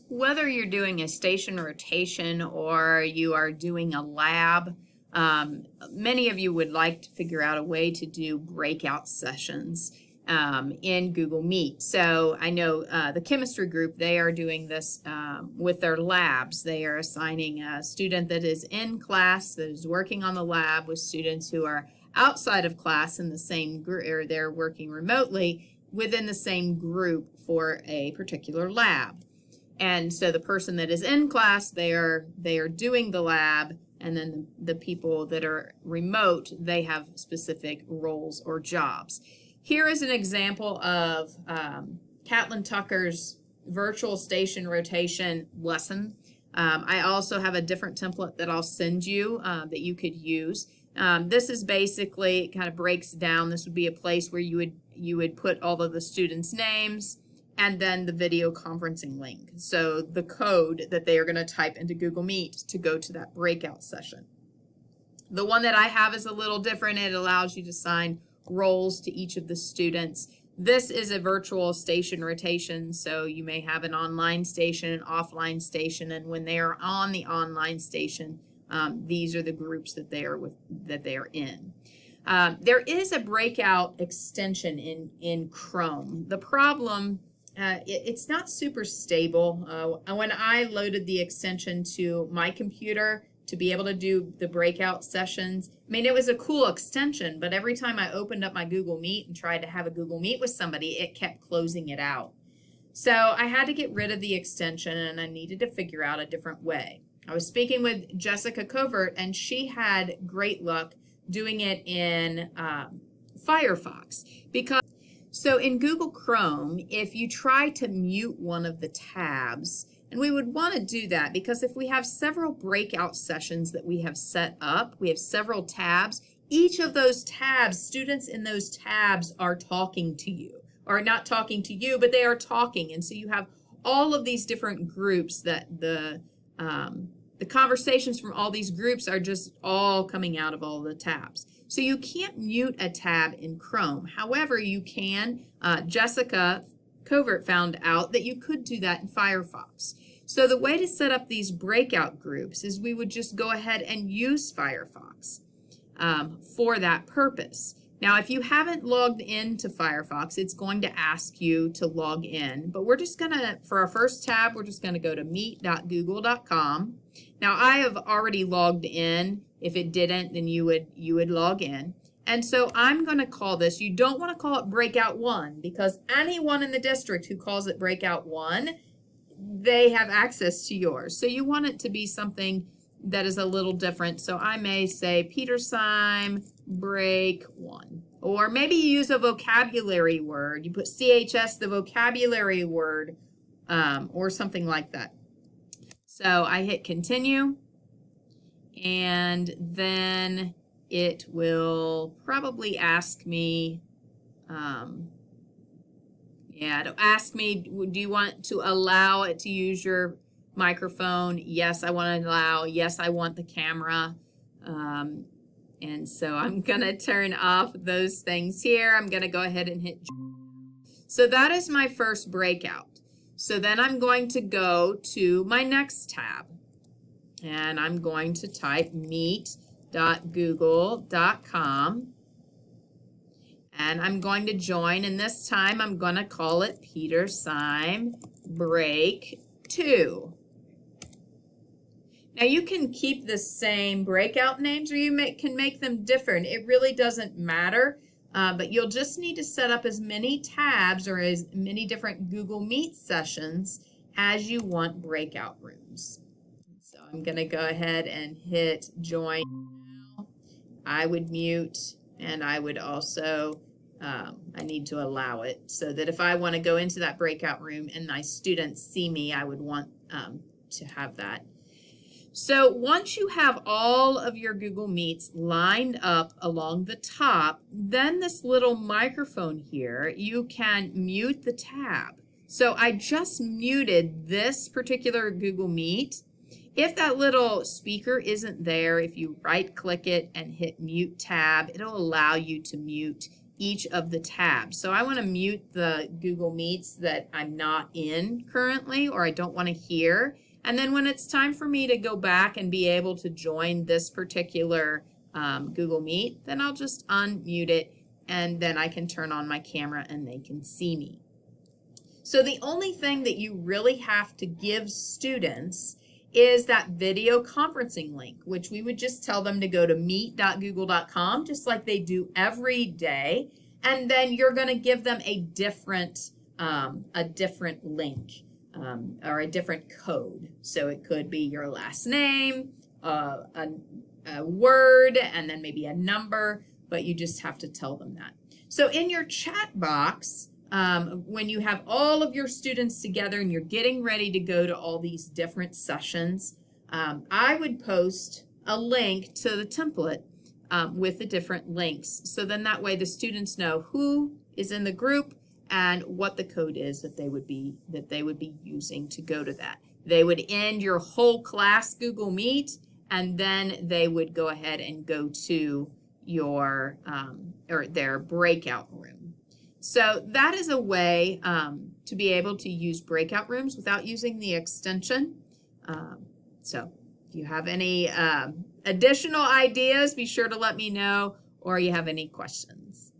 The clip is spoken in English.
Whether you're doing a station rotation or you are doing a lab, many of you would like to figure out a way to do breakout sessions in Google Meet. So I know the chemistry group, they are doing this with their labs. They are assigning a student that is in class that is working on the lab with students who are outside of class in the same group, or they're working remotely within the same group for a particular lab. And so the person that is in class, they are doing the lab, and then the people that are remote, they have specific roles or jobs. Here is an example of Catlin Tucker's virtual station rotation lesson. I also have a different template that I'll send you that you could use. This is basically, it kind of breaks down. This would be a place where you would put all of the students' names and then the video conferencing link. So the code that they are going to type into Google Meet to go to that breakout session. The one that I have is a little different. It allows you to assign roles to each of the students. This is a virtual station rotation, so you may have an online station, an offline station, and when they are on the online station, these are the groups that they are in. There is a breakout extension in Chrome. The problem, it's not super stable. When I loaded the extension to my computer to be able to do the breakout sessions, I mean, it was a cool extension, but every time I opened up my Google Meet and tried to have a Google Meet with somebody, it kept closing it out. So I had to get rid of the extension, and I needed to figure out a different way. I was speaking with Jessica Covert, and she had great luck doing it in Firefox. So in Google Chrome, if you try to mute one of the tabs, and we would want to do that because if we have several breakout sessions that we have set up, we have several tabs, each of those tabs, students in those tabs are talking to you, or not talking to you, but they are talking. And so you have all of these different groups that the conversations from all these groups are just all coming out of all the tabs. So you can't mute a tab in Chrome. However, you can, Jessica Covert found out that you could do that in Firefox. So the way to set up these breakout groups is we would just go ahead and use Firefox for that purpose. Now, if you haven't logged into Firefox, it's going to ask you to log in. But we're just going to, for our first tab, we're just going to go to meet.google.com. Now, I have already logged in. If it didn't, then you would log in. And so I'm going to call this, you don't want to call it Breakout 1, because anyone in the district who calls it Breakout 1, they have access to yours. So you want it to be something that is a little different. So I may say Peter Syme Break 1. Or maybe you use a vocabulary word. You put CHS, the vocabulary word, or something like that. So I hit continue, and then it will probably ask me, it'll ask me, do you want to allow it to use your microphone? Yes, I want to allow. Yes, I want the camera. And so I'm going to turn off those things here. I'm going to go ahead and hit. So that is my first breakout. So then I'm going to go to my next tab, and I'm going to type meet.google.com, and I'm going to join, and this time I'm going to call it Peter Syme Break 2. Now you can keep the same breakout names, or you can make them different. It really doesn't matter, but you'll just need to set up as many tabs or as many different Google Meet sessions as you want breakout rooms. So I'm going to go ahead and hit join now. I would mute, and I would also, I need to allow it so that if I want to go into that breakout room and my students see me, I would want to have that. So once you have all of your Google Meets lined up along the top, then this little microphone here, you can mute the tab. So I just muted this particular Google Meet. If that little speaker isn't there, if you right-click it and hit Mute Tab, it'll allow you to mute each of the tabs. So I want to mute the Google Meets that I'm not in currently or I don't want to hear. And then when it's time for me to go back and be able to join this particular Google Meet, then I'll just unmute it and then I can turn on my camera and they can see me. So the only thing that you really have to give students is that video conferencing link, which we would just tell them to go to meet.google.com, just like they do every day. And then you're going to give them a different link or a different code. So it could be your last name, a word, and then maybe a number, but you just have to tell them that. So in your chat box, when you have all of your students together and you're getting ready to go to all these different sessions, I would post a link to the template with the different links. So then that way the students know who is in the group and what the code is that they would be using to go to that. They would end your whole class Google Meet, and then they would go ahead and go to your or their breakout room. So that is a way to be able to use breakout rooms without using the extension. So if you have any additional ideas, be sure to let me know, or you have any questions.